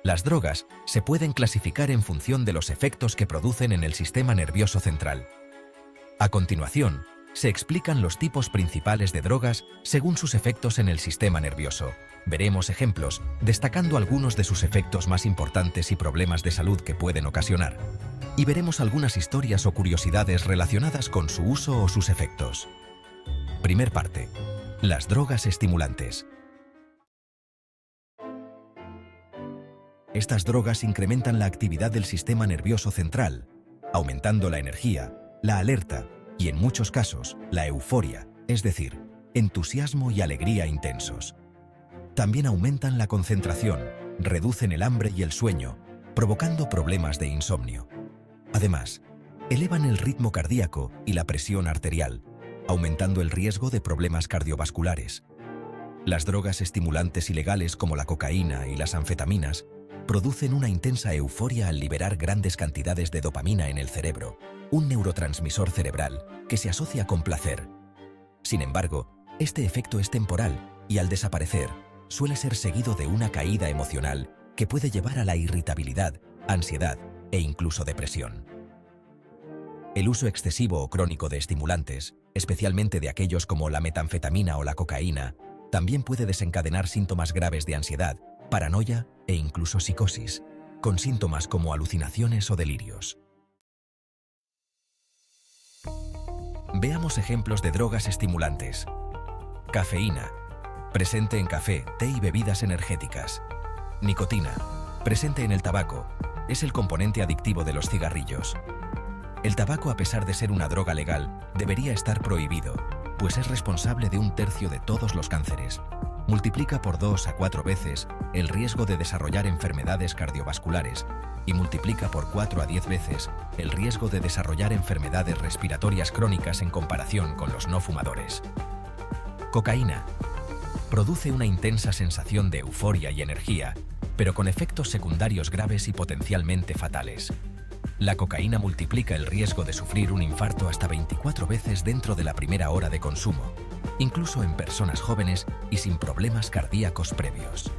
Las drogas se pueden clasificar en función de los efectos que producen en el sistema nervioso central. A continuación, se explican los tipos principales de drogas según sus efectos en el sistema nervioso. Veremos ejemplos, destacando algunos de sus efectos más importantes y problemas de salud que pueden ocasionar. Y veremos algunas historias o curiosidades relacionadas con su uso o sus efectos. Primer parte. Las drogas estimulantes. Estas drogas incrementan la actividad del sistema nervioso central, aumentando la energía, la alerta y, en muchos casos, la euforia, es decir, entusiasmo y alegría intensos. También aumentan la concentración, reducen el hambre y el sueño, provocando problemas de insomnio. Además, elevan el ritmo cardíaco y la presión arterial, aumentando el riesgo de problemas cardiovasculares. Las drogas estimulantes ilegales como la cocaína y las anfetaminas producen una intensa euforia al liberar grandes cantidades de dopamina en el cerebro, un neurotransmisor cerebral que se asocia con placer. Sin embargo, este efecto es temporal y, al desaparecer, suele ser seguido de una caída emocional que puede llevar a la irritabilidad, ansiedad e incluso depresión. El uso excesivo o crónico de estimulantes, especialmente de aquellos como la metanfetamina o la cocaína, también puede desencadenar síntomas graves de ansiedad, paranoia e incluso psicosis, con síntomas como alucinaciones o delirios. Veamos ejemplos de drogas estimulantes. Cafeína, presente en café, té y bebidas energéticas. Nicotina, presente en el tabaco, es el componente adictivo de los cigarrillos. El tabaco, a pesar de ser una droga legal, debería estar prohibido, pues es responsable de 1/3 de todos los cánceres. Multiplica por 2 a 4 veces el riesgo de desarrollar enfermedades cardiovasculares y multiplica por 4 a 10 veces el riesgo de desarrollar enfermedades respiratorias crónicas en comparación con los no fumadores. Cocaína. Produce una intensa sensación de euforia y energía, pero con efectos secundarios graves y potencialmente fatales. La cocaína multiplica el riesgo de sufrir un infarto hasta 24 veces dentro de la primera hora de consumo, incluso en personas jóvenes y sin problemas cardíacos previos.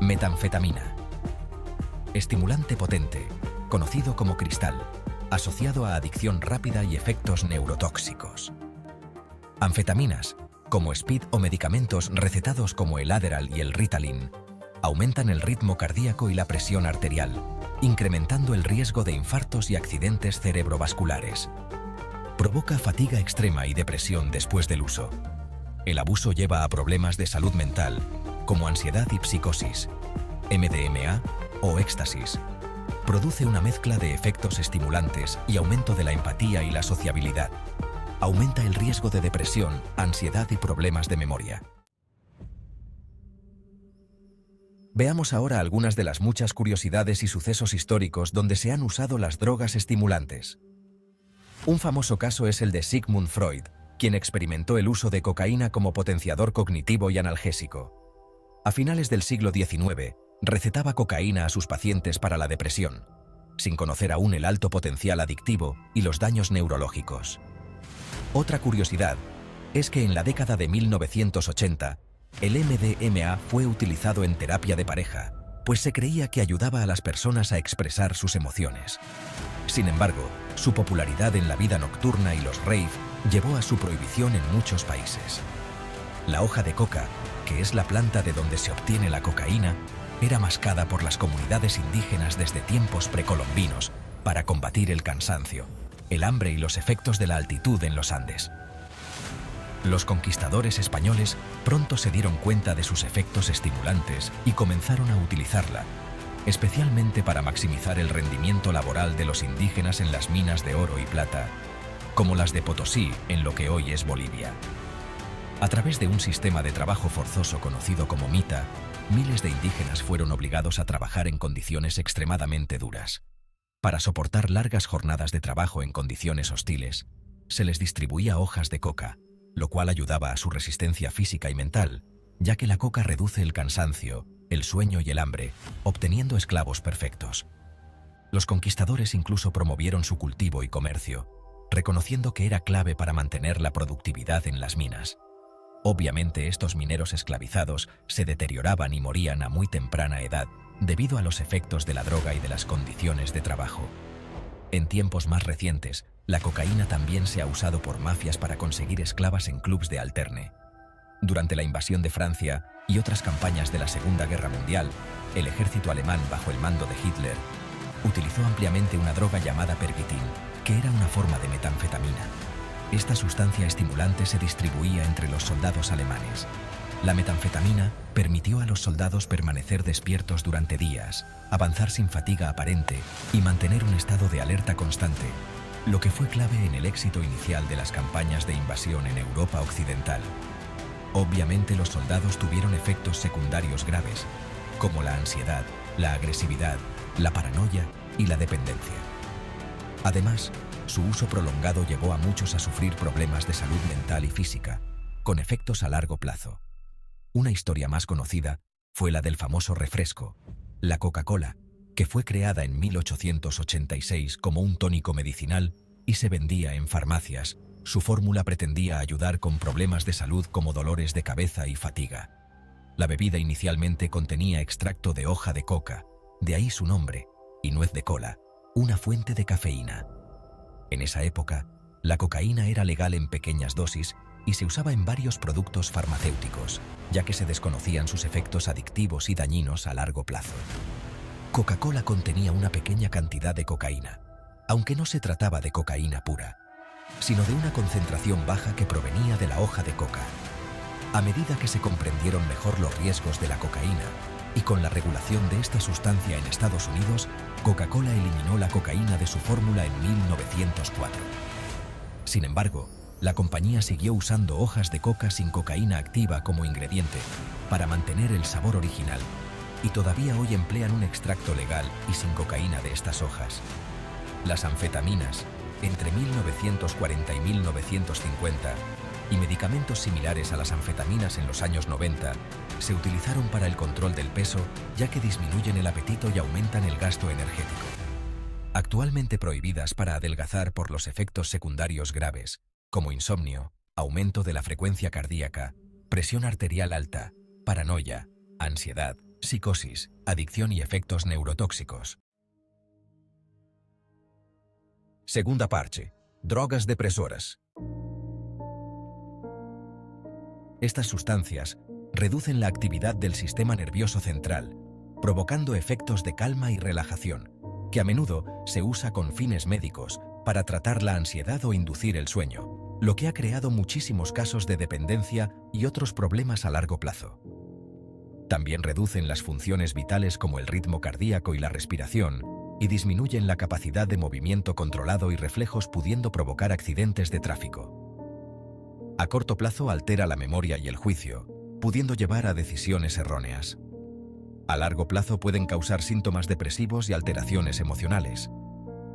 Metanfetamina. Estimulante potente, conocido como cristal, asociado a adicción rápida y efectos neurotóxicos. Anfetaminas, como speed o medicamentos recetados como el Adderall y el Ritalin, aumentan el ritmo cardíaco y la presión arterial, incrementando el riesgo de infartos y accidentes cerebrovasculares. Provoca fatiga extrema y depresión después del uso. El abuso lleva a problemas de salud mental, como ansiedad y psicosis, MDMA o éxtasis. Produce una mezcla de efectos estimulantes y aumento de la empatía y la sociabilidad. Aumenta el riesgo de depresión, ansiedad y problemas de memoria. Veamos ahora algunas de las muchas curiosidades y sucesos históricos donde se han usado las drogas estimulantes. Un famoso caso es el de Sigmund Freud, quien experimentó el uso de cocaína como potenciador cognitivo y analgésico. A finales del siglo XIX, recetaba cocaína a sus pacientes para la depresión, sin conocer aún el alto potencial adictivo y los daños neurológicos. Otra curiosidad es que en la década de 1980, el MDMA fue utilizado en terapia de pareja, pues se creía que ayudaba a las personas a expresar sus emociones. Sin embargo, su popularidad en la vida nocturna y los rave llevó a su prohibición en muchos países. La hoja de coca, que es la planta de donde se obtiene la cocaína, era mascada por las comunidades indígenas desde tiempos precolombinos para combatir el cansancio, el hambre y los efectos de la altitud en los Andes. Los conquistadores españoles pronto se dieron cuenta de sus efectos estimulantes y comenzaron a utilizarla, especialmente para maximizar el rendimiento laboral de los indígenas en las minas de oro y plata, como las de Potosí en lo que hoy es Bolivia. A través de un sistema de trabajo forzoso conocido como mita, miles de indígenas fueron obligados a trabajar en condiciones extremadamente duras. Para soportar largas jornadas de trabajo en condiciones hostiles, se les distribuía hojas de coca, lo cual ayudaba a su resistencia física y mental, ya que la coca reduce el cansancio, el sueño y el hambre, obteniendo esclavos perfectos. Los conquistadores incluso promovieron su cultivo y comercio, reconociendo que era clave para mantener la productividad en las minas. Obviamente, estos mineros esclavizados se deterioraban y morían a muy temprana edad, debido a los efectos de la droga y de las condiciones de trabajo. En tiempos más recientes, la cocaína también se ha usado por mafias para conseguir esclavas en clubs de alterne. Durante la invasión de Francia y otras campañas de la Segunda Guerra Mundial, el ejército alemán bajo el mando de Hitler utilizó ampliamente una droga llamada Pervitin, que era una forma de metanfetamina. Esta sustancia estimulante se distribuía entre los soldados alemanes. La metanfetamina permitió a los soldados permanecer despiertos durante días, avanzar sin fatiga aparente y mantener un estado de alerta constante, lo que fue clave en el éxito inicial de las campañas de invasión en Europa Occidental. Obviamente los soldados tuvieron efectos secundarios graves, como la ansiedad, la agresividad, la paranoia y la dependencia. Además, su uso prolongado llevó a muchos a sufrir problemas de salud mental y física, con efectos a largo plazo. Una historia más conocida fue la del famoso refresco, la Coca-Cola, que fue creada en 1886 como un tónico medicinal y se vendía en farmacias. Su fórmula pretendía ayudar con problemas de salud como dolores de cabeza y fatiga. La bebida inicialmente contenía extracto de hoja de coca, de ahí su nombre, y nuez de cola, una fuente de cafeína. En esa época, la cocaína era legal en pequeñas dosis y se usaba en varios productos farmacéuticos, ya que se desconocían sus efectos adictivos y dañinos a largo plazo. Coca-Cola contenía una pequeña cantidad de cocaína, aunque no se trataba de cocaína pura, sino de una concentración baja que provenía de la hoja de coca. A medida que se comprendieron mejor los riesgos de la cocaína y con la regulación de esta sustancia en Estados Unidos, Coca-Cola eliminó la cocaína de su fórmula en 1904. Sin embargo, la compañía siguió usando hojas de coca sin cocaína activa como ingrediente para mantener el sabor original y todavía hoy emplean un extracto legal y sin cocaína de estas hojas. Las anfetaminas, entre 1940 y 1950, y medicamentos similares a las anfetaminas en los años 90 se utilizaron para el control del peso, ya que disminuyen el apetito y aumentan el gasto energético. Actualmente prohibidas para adelgazar por los efectos secundarios graves, como insomnio, aumento de la frecuencia cardíaca, presión arterial alta, paranoia, ansiedad, psicosis, adicción y efectos neurotóxicos. Segunda parte. Drogas depresoras. Estas sustancias reducen la actividad del sistema nervioso central, provocando efectos de calma y relajación, que a menudo se usa con fines médicos para tratar la ansiedad o inducir el sueño, lo que ha creado muchísimos casos de dependencia y otros problemas a largo plazo. También reducen las funciones vitales como el ritmo cardíaco y la respiración, y disminuyen la capacidad de movimiento controlado y reflejos, pudiendo provocar accidentes de tráfico. A corto plazo altera la memoria y el juicio, pudiendo llevar a decisiones erróneas. A largo plazo pueden causar síntomas depresivos y alteraciones emocionales.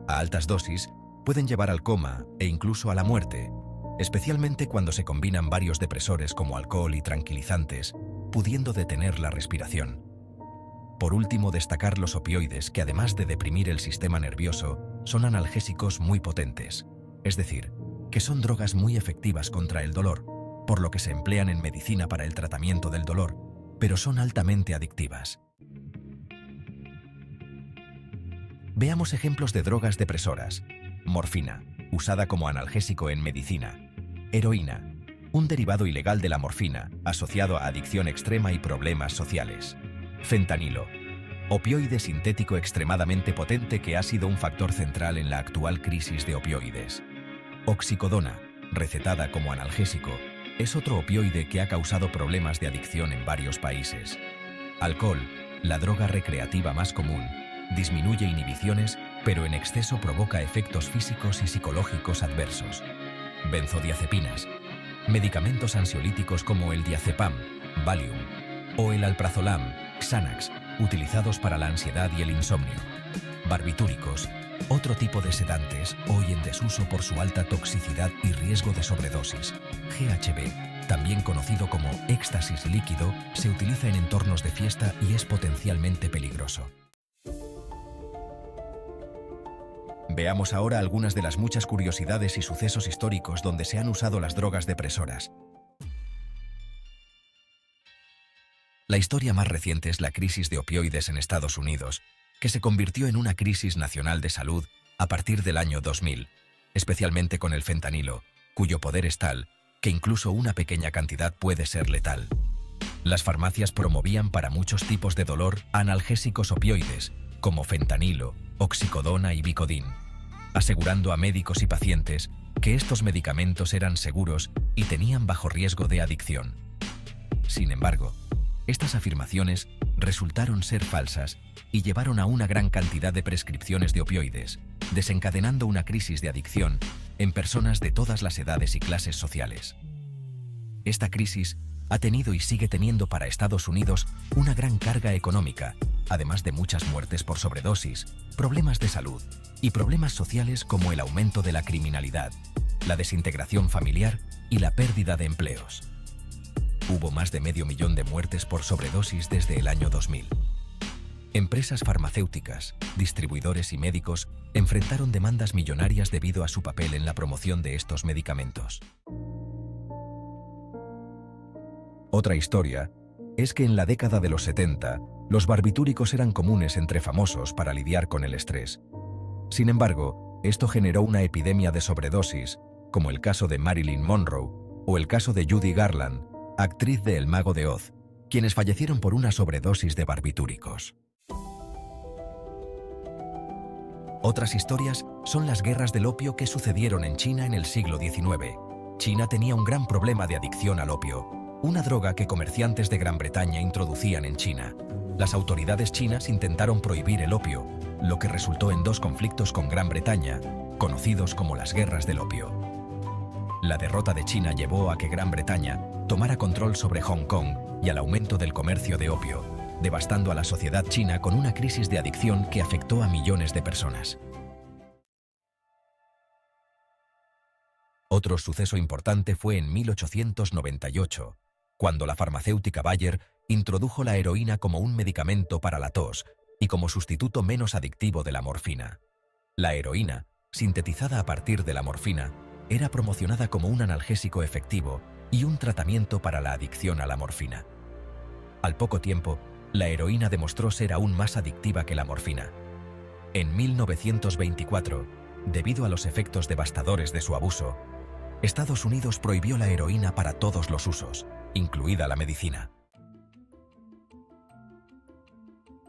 A altas dosis pueden llevar al coma e incluso a la muerte, especialmente cuando se combinan varios depresores como alcohol y tranquilizantes, pudiendo detener la respiración. Por último, destacar los opioides, que además de deprimir el sistema nervioso, son analgésicos muy potentes, es decir, que son drogas muy efectivas contra el dolor, por lo que se emplean en medicina para el tratamiento del dolor, pero son altamente adictivas. Veamos ejemplos de drogas depresoras. Morfina, usada como analgésico en medicina. Heroína, un derivado ilegal de la morfina, asociado a adicción extrema y problemas sociales. Fentanilo, opioide sintético extremadamente potente que ha sido un factor central en la actual crisis de opioides. Oxicodona, recetada como analgésico, es otro opioide que ha causado problemas de adicción en varios países. Alcohol, la droga recreativa más común, disminuye inhibiciones, pero en exceso provoca efectos físicos y psicológicos adversos. Benzodiazepinas, medicamentos ansiolíticos como el diazepam, Valium, o el alprazolam, Xanax, utilizados para la ansiedad y el insomnio. Barbitúricos, otro tipo de sedantes, hoy en desuso por su alta toxicidad y riesgo de sobredosis. GHB, también conocido como éxtasis líquido, se utiliza en entornos de fiesta y es potencialmente peligroso. Veamos ahora algunas de las muchas curiosidades y sucesos históricos donde se han usado las drogas depresoras. La historia más reciente es la crisis de opioides en Estados Unidos, que se convirtió en una crisis nacional de salud a partir del año 2000, especialmente con el fentanilo, cuyo poder es tal que incluso una pequeña cantidad puede ser letal. Las farmacias promovían para muchos tipos de dolor analgésicos opioides, como fentanilo, oxicodona y Vicodin, asegurando a médicos y pacientes que estos medicamentos eran seguros y tenían bajo riesgo de adicción. Sin embargo, estas afirmaciones resultaron ser falsas y llevaron a una gran cantidad de prescripciones de opioides, desencadenando una crisis de adicción en personas de todas las edades y clases sociales. Esta crisis ha tenido y sigue teniendo para Estados Unidos una gran carga económica, además de muchas muertes por sobredosis, problemas de salud y problemas sociales como el aumento de la criminalidad, la desintegración familiar y la pérdida de empleos. Hubo más de 500.000 de muertes por sobredosis desde el año 2000. Empresas farmacéuticas, distribuidores y médicos enfrentaron demandas millonarias debido a su papel en la promoción de estos medicamentos. Otra historia es que en la década de los 70, los barbitúricos eran comunes entre famosos para lidiar con el estrés. Sin embargo, esto generó una epidemia de sobredosis, como el caso de Marilyn Monroe o el caso de Judy Garland, actriz de El Mago de Oz, quienes fallecieron por una sobredosis de barbitúricos. Otras historias son las guerras del opio que sucedieron en China en el siglo XIX. China tenía un gran problema de adicción al opio, una droga que comerciantes de Gran Bretaña introducían en China. Las autoridades chinas intentaron prohibir el opio, lo que resultó en 2 conflictos con Gran Bretaña, conocidos como las guerras del opio. La derrota de China llevó a que Gran Bretaña tomara control sobre Hong Kong y al aumento del comercio de opio, devastando a la sociedad china con una crisis de adicción que afectó a millones de personas. Otro suceso importante fue en 1898, cuando la farmacéutica Bayer introdujo la heroína como un medicamento para la tos y como sustituto menos adictivo de la morfina. La heroína, sintetizada a partir de la morfina, era promocionada como un analgésico efectivo y un tratamiento para la adicción a la morfina. Al poco tiempo, la heroína demostró ser aún más adictiva que la morfina. En 1924, debido a los efectos devastadores de su abuso, Estados Unidos prohibió la heroína para todos los usos, incluida la medicina.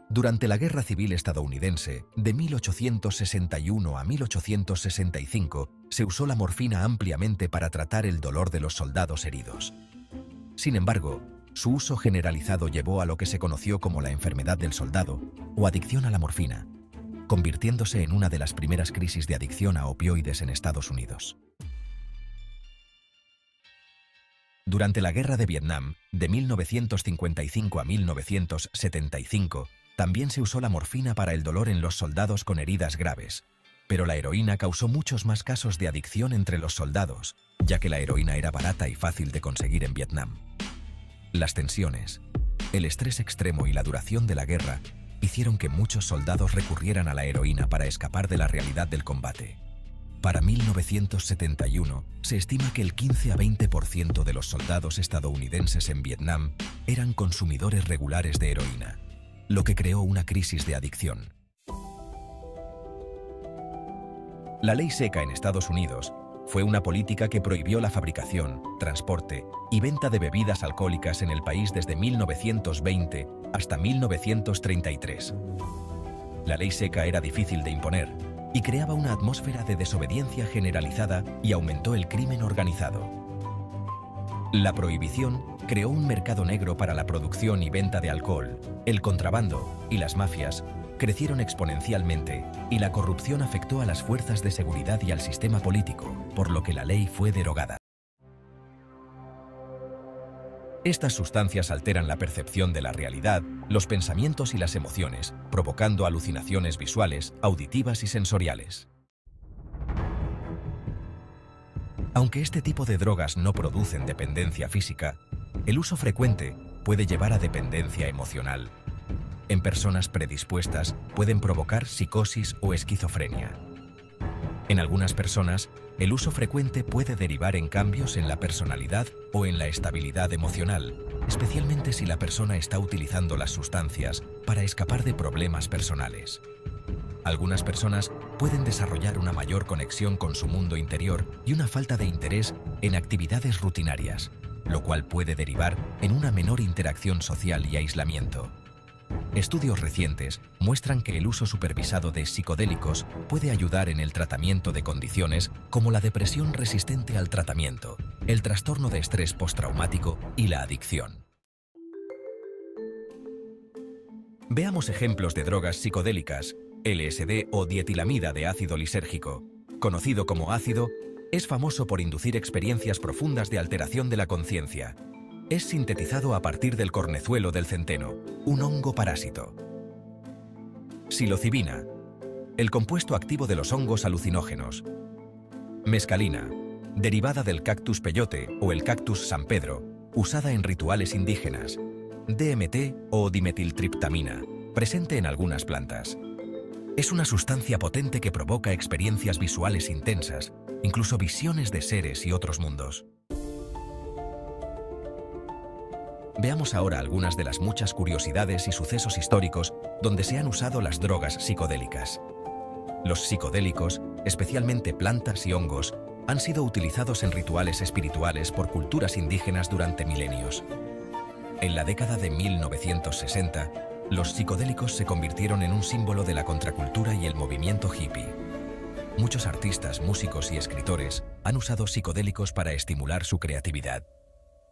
Durante la Guerra Civil estadounidense, de 1861 a 1865, se usó la morfina ampliamente para tratar el dolor de los soldados heridos. Sin embargo, su uso generalizado llevó a lo que se conoció como la enfermedad del soldado o adicción a la morfina, convirtiéndose en una de las primeras crisis de adicción a opioides en Estados Unidos. Durante la Guerra de Vietnam, de 1955 a 1975, también se usó la morfina para el dolor en los soldados con heridas graves, pero la heroína causó muchos más casos de adicción entre los soldados, ya que la heroína era barata y fácil de conseguir en Vietnam. Las tensiones, el estrés extremo y la duración de la guerra hicieron que muchos soldados recurrieran a la heroína para escapar de la realidad del combate. Para 1971, se estima que el 15 a 20% de los soldados estadounidenses en Vietnam eran consumidores regulares de heroína, lo que creó una crisis de adicción. La ley seca en Estados Unidos fue una política que prohibió la fabricación, transporte y venta de bebidas alcohólicas en el país desde 1920 hasta 1933. La ley seca era difícil de imponer y creaba una atmósfera de desobediencia generalizada y aumentó el crimen organizado. La prohibición creó un mercado negro para la producción y venta de alcohol, el contrabando y las mafias crecieron exponencialmente y la corrupción afectó a las fuerzas de seguridad y al sistema político, por lo que la ley fue derogada. Estas sustancias alteran la percepción de la realidad, los pensamientos y las emociones, provocando alucinaciones visuales, auditivas y sensoriales. Aunque este tipo de drogas no producen dependencia física, el uso frecuente puede llevar a dependencia emocional. En personas predispuestas pueden provocar psicosis o esquizofrenia. En algunas personas, el uso frecuente puede derivar en cambios en la personalidad o en la estabilidad emocional, especialmente si la persona está utilizando las sustancias para escapar de problemas personales. Algunas personas pueden desarrollar una mayor conexión con su mundo interior y una falta de interés en actividades rutinarias, lo cual puede derivar en una menor interacción social y aislamiento. Estudios recientes muestran que el uso supervisado de psicodélicos puede ayudar en el tratamiento de condiciones como la depresión resistente al tratamiento, el trastorno de estrés postraumático y la adicción. Veamos ejemplos de drogas psicodélicas. LSD o dietilamida de ácido lisérgico, conocido como ácido, es famoso por inducir experiencias profundas de alteración de la conciencia. Es sintetizado a partir del cornezuelo del centeno, un hongo parásito. Psilocibina, el compuesto activo de los hongos alucinógenos. Mescalina, derivada del cactus peyote o el cactus San Pedro, usada en rituales indígenas. DMT o dimetiltriptamina, presente en algunas plantas. Es una sustancia potente que provoca experiencias visuales intensas, incluso visiones de seres y otros mundos. Veamos ahora algunas de las muchas curiosidades y sucesos históricos donde se han usado las drogas psicodélicas. Los psicodélicos, especialmente plantas y hongos, han sido utilizados en rituales espirituales por culturas indígenas durante milenios. En la década de 1960, los psicodélicos se convirtieron en un símbolo de la contracultura y el movimiento hippie. Muchos artistas, músicos y escritores han usado psicodélicos para estimular su creatividad.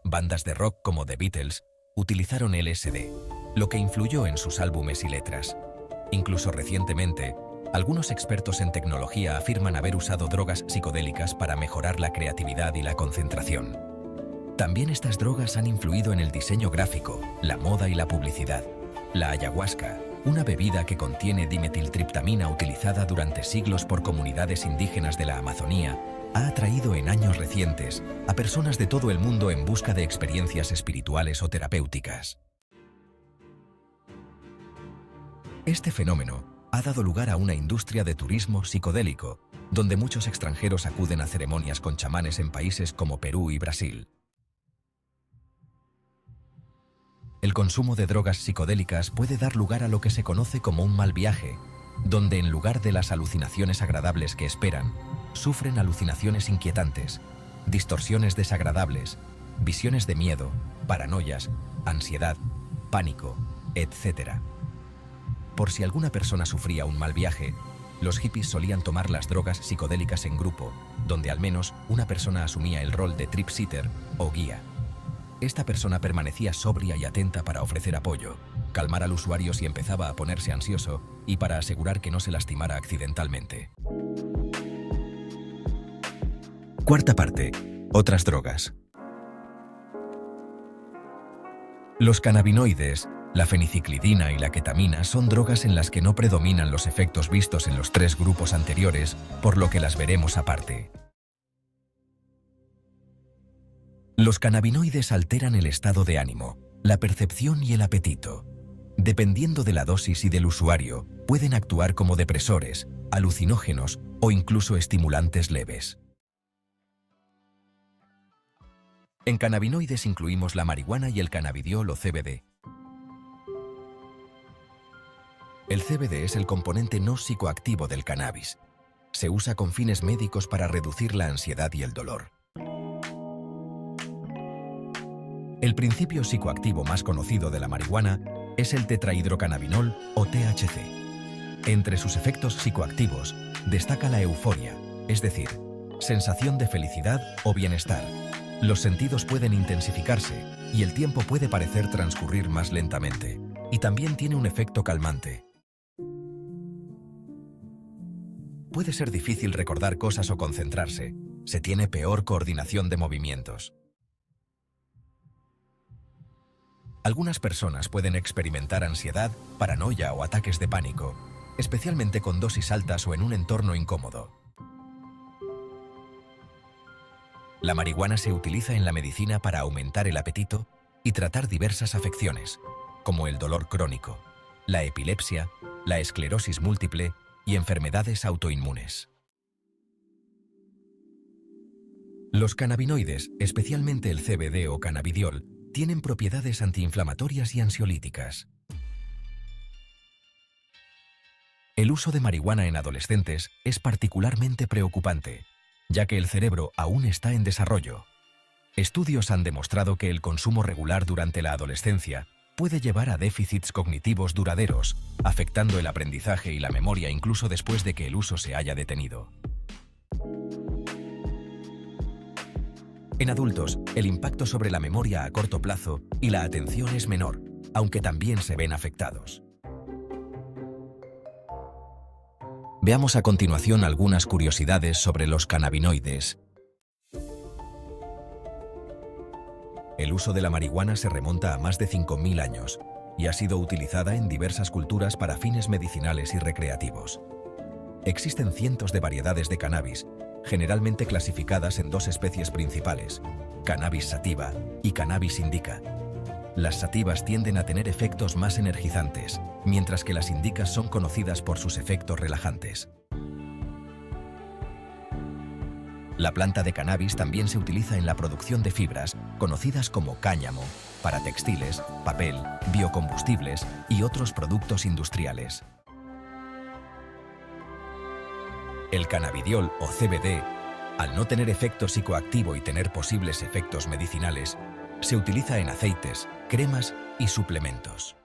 Bandas de rock como The Beatles utilizaron LSD, lo que influyó en sus álbumes y letras. Incluso recientemente, algunos expertos en tecnología afirman haber usado drogas psicodélicas para mejorar la creatividad y la concentración. También estas drogas han influido en el diseño gráfico, la moda y la publicidad. La ayahuasca, una bebida que contiene dimetiltriptamina utilizada durante siglos por comunidades indígenas de la Amazonía, ha atraído en años recientes a personas de todo el mundo en busca de experiencias espirituales o terapéuticas. Este fenómeno ha dado lugar a una industria de turismo psicodélico, donde muchos extranjeros acuden a ceremonias con chamanes en países como Perú y Brasil. El consumo de drogas psicodélicas puede dar lugar a lo que se conoce como un mal viaje, donde en lugar de las alucinaciones agradables que esperan, sufren alucinaciones inquietantes, distorsiones desagradables, visiones de miedo, paranoias, ansiedad, pánico, etc. Por si alguna persona sufría un mal viaje, los hippies solían tomar las drogas psicodélicas en grupo, donde al menos una persona asumía el rol de trip sitter o guía. Esta persona permanecía sobria y atenta para ofrecer apoyo, calmar al usuario si empezaba a ponerse ansioso y para asegurar que no se lastimara accidentalmente. Cuarta parte. Otras drogas. Los cannabinoides, la feniciclidina y la ketamina son drogas en las que no predominan los efectos vistos en los tres grupos anteriores, por lo que las veremos aparte. Los cannabinoides alteran el estado de ánimo, la percepción y el apetito. Dependiendo de la dosis y del usuario, pueden actuar como depresores, alucinógenos o incluso estimulantes leves. En cannabinoides incluimos la marihuana y el cannabidiol o CBD. El CBD es el componente no psicoactivo del cannabis. Se usa con fines médicos para reducir la ansiedad y el dolor. El principio psicoactivo más conocido de la marihuana es el tetrahidrocannabinol o THC. Entre sus efectos psicoactivos destaca la euforia, es decir, sensación de felicidad o bienestar. Los sentidos pueden intensificarse y el tiempo puede parecer transcurrir más lentamente. Y también tiene un efecto calmante. Puede ser difícil recordar cosas o concentrarse. Se tiene peor coordinación de movimientos. Algunas personas pueden experimentar ansiedad, paranoia o ataques de pánico, especialmente con dosis altas o en un entorno incómodo. La marihuana se utiliza en la medicina para aumentar el apetito y tratar diversas afecciones, como el dolor crónico, la epilepsia, la esclerosis múltiple y enfermedades autoinmunes. Los cannabinoides, especialmente el CBD o cannabidiol, Tienen propiedades antiinflamatorias y ansiolíticas. El uso de marihuana en adolescentes es particularmente preocupante, ya que el cerebro aún está en desarrollo. Estudios han demostrado que el consumo regular durante la adolescencia puede llevar a déficits cognitivos duraderos, afectando el aprendizaje y la memoria incluso después de que el uso se haya detenido. En adultos, el impacto sobre la memoria a corto plazo y la atención es menor, aunque también se ven afectados. Veamos a continuación algunas curiosidades sobre los cannabinoides. El uso de la marihuana se remonta a más de 5.000 años y ha sido utilizada en diversas culturas para fines medicinales y recreativos. Existen cientos de variedades de cannabis, generalmente clasificadas en dos especies principales, Cannabis sativa y Cannabis indica. Las sativas tienden a tener efectos más energizantes, mientras que las indicas son conocidas por sus efectos relajantes. La planta de cannabis también se utiliza en la producción de fibras, conocidas como cáñamo, para textiles, papel, biocombustibles y otros productos industriales. El cannabidiol o CBD, al no tener efecto psicoactivo y tener posibles efectos medicinales, se utiliza en aceites, cremas y suplementos.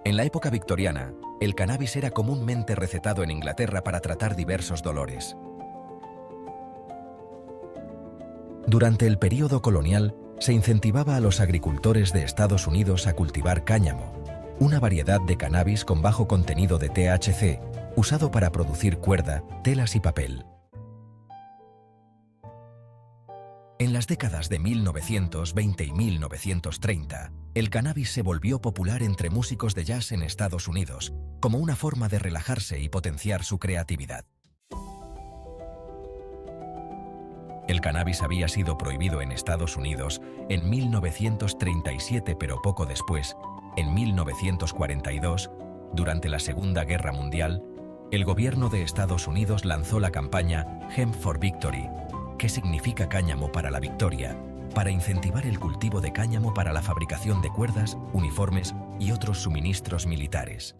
En la época victoriana, el cannabis era comúnmente recetado en Inglaterra para tratar diversos dolores. Durante el período colonial, se incentivaba a los agricultores de Estados Unidos a cultivar cáñamo, una variedad de cannabis con bajo contenido de THC, usado para producir cuerda, telas y papel. En las décadas de 1920 y 1930, el cannabis se volvió popular entre músicos de jazz en Estados Unidos, como una forma de relajarse y potenciar su creatividad. El cannabis había sido prohibido en Estados Unidos en 1937, pero poco después, en 1942, durante la Segunda Guerra Mundial, el gobierno de Estados Unidos lanzó la campaña Hemp for Victory, que significa cáñamo para la victoria, para incentivar el cultivo de cáñamo para la fabricación de cuerdas, uniformes y otros suministros militares.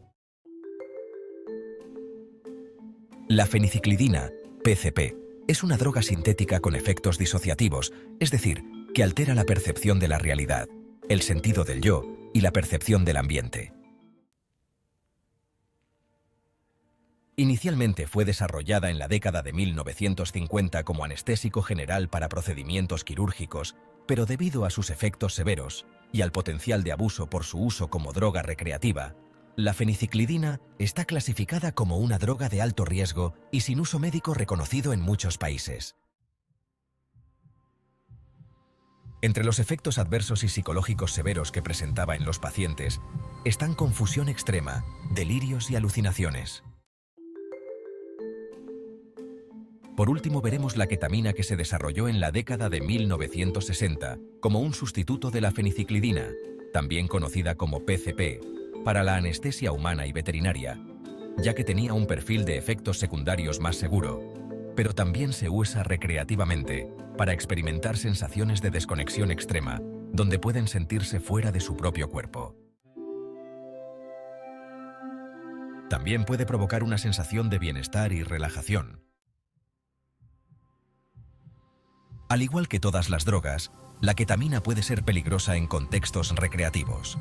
La feniciclidina, PCP, es una droga sintética con efectos disociativos, es decir, que altera la percepción de la realidad, el sentido del yo y la percepción del ambiente. Inicialmente fue desarrollada en la década de 1950 como anestésico general para procedimientos quirúrgicos, pero debido a sus efectos severos y al potencial de abuso por su uso como droga recreativa, la feniciclidina está clasificada como una droga de alto riesgo y sin uso médico reconocido en muchos países. Entre los efectos adversos y psicológicos severos que presentaba en los pacientes están confusión extrema, delirios y alucinaciones. Por último, veremos la ketamina, que se desarrolló en la década de 1960 como un sustituto de la feniciclidina, también conocida como PCP, para la anestesia humana y veterinaria, ya que tenía un perfil de efectos secundarios más seguro, pero también se usa recreativamente para experimentar sensaciones de desconexión extrema, donde pueden sentirse fuera de su propio cuerpo. También puede provocar una sensación de bienestar y relajación. Al igual que todas las drogas, la ketamina puede ser peligrosa en contextos recreativos.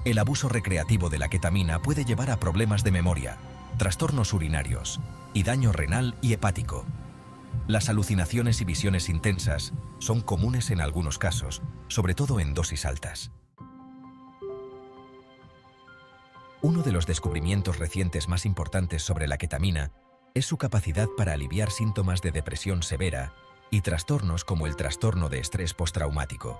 El abuso recreativo de la ketamina puede llevar a problemas de memoria, trastornos urinarios y daño renal y hepático. Las alucinaciones y visiones intensas son comunes en algunos casos, sobre todo en dosis altas. Uno de los descubrimientos recientes más importantes sobre la ketamina es su capacidad para aliviar síntomas de depresión severa y trastornos como el trastorno de estrés postraumático.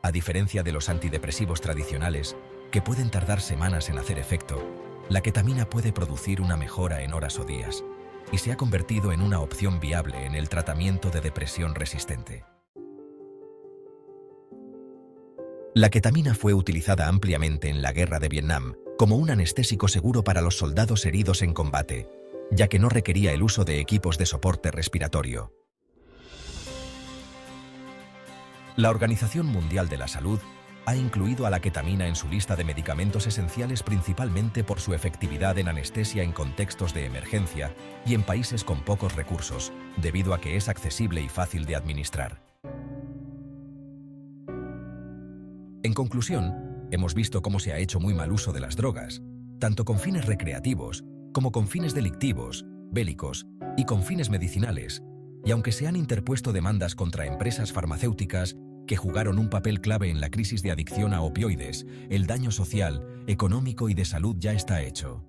A diferencia de los antidepresivos tradicionales, que pueden tardar semanas en hacer efecto, la ketamina puede producir una mejora en horas o días y se ha convertido en una opción viable en el tratamiento de depresión resistente. La ketamina fue utilizada ampliamente en la Guerra de Vietnam como un anestésico seguro para los soldados heridos en combate, ya que no requería el uso de equipos de soporte respiratorio. La Organización Mundial de la Salud ha incluido a la ketamina en su lista de medicamentos esenciales principalmente por su efectividad en anestesia en contextos de emergencia y en países con pocos recursos, debido a que es accesible y fácil de administrar. En conclusión, hemos visto cómo se ha hecho muy mal uso de las drogas, tanto con fines recreativos como con fines delictivos, bélicos y con fines medicinales, y aunque se han interpuesto demandas contra empresas farmacéuticas que jugaron un papel clave en la crisis de adicción a opioides, el daño social, económico y de salud ya está hecho.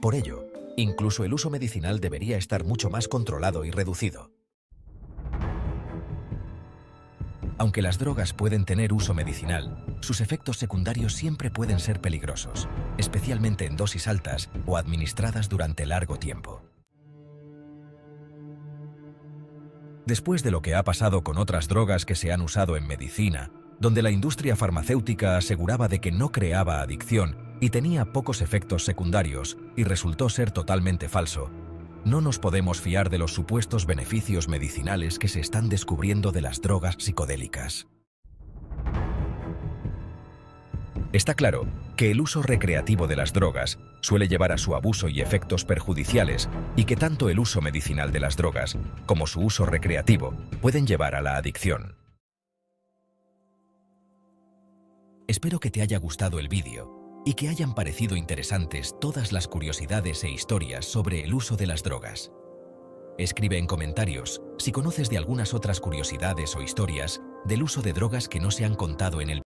Por ello, incluso el uso medicinal debería estar mucho más controlado y reducido. Aunque las drogas pueden tener uso medicinal, sus efectos secundarios siempre pueden ser peligrosos, especialmente en dosis altas o administradas durante largo tiempo. Después de lo que ha pasado con otras drogas que se han usado en medicina, donde la industria farmacéutica aseguraba de que no creaba adicción y tenía pocos efectos secundarios y resultó ser totalmente falso, no nos podemos fiar de los supuestos beneficios medicinales que se están descubriendo de las drogas psicodélicas. Está claro que el uso recreativo de las drogas suele llevar a su abuso y efectos perjudiciales y que tanto el uso medicinal de las drogas como su uso recreativo pueden llevar a la adicción. Espero que te haya gustado el vídeo y que hayan parecido interesantes todas las curiosidades e historias sobre el uso de las drogas. Escribe en comentarios si conoces de algunas otras curiosidades o historias del uso de drogas que no se han contado en el